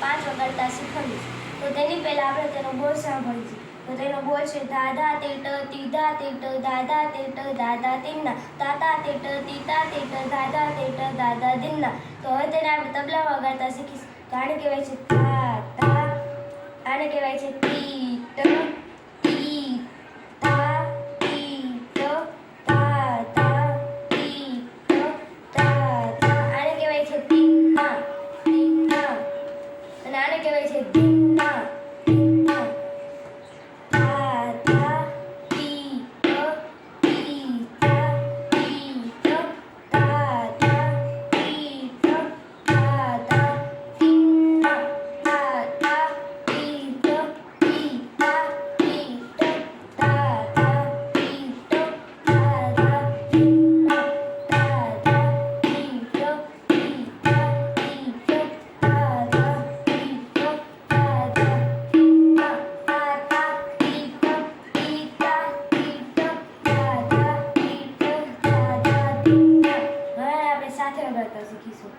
5 વગાડતા શીખવીશ. તો તેની પહેલાં આપણે તેનો બોલ સાંભળીશું. તો તેનો બોલ છે ધાધા તીટ તીધા તીટ દાદા તીટ દાદા તીના તાતા તીટ તીતા તીટ દાદા તીટ દાદા દીના. તો હવે તેને આપણે તબલા વગાડતા શીખીશું. તો આને કહેવાય છે તા તા, આને કહેવાય છે તીટ તી તા તીટ તા તા તીટ તા તા. આને કહેવાય છે તીના તીના, અને આને કહેવાય છે દીના દીના. તા તા તીટ તીતા તીટ તા તા તીટ તા તા દીના. તા તા તીટ તીતા તીટ તા તા તીટ તા તા દીના. તા તા તીટ તીતા તીટ તા તા તીટ તા તા દીના. તા તા તીટ તીતા તીટ તા તા તીટ તા તા દીના. હવે આપણે સાથે વગાડતા શીખીશું.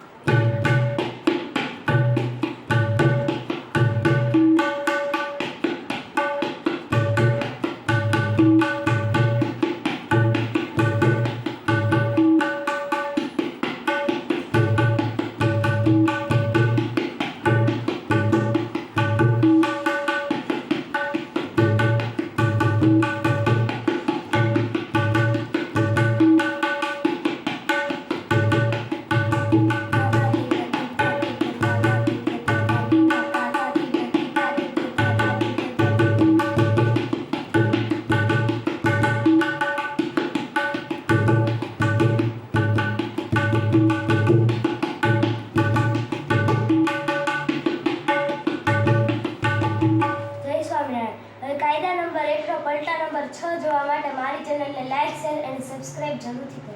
જય સ્વામિનારાયણ. હવે કાયદા નંબર 1 નો પલટા નંબર 6 જોવા માટે મારી ચેનલને લાઈક, શેર અને સબસ્ક્રાઇબ જરૂરથી કરો.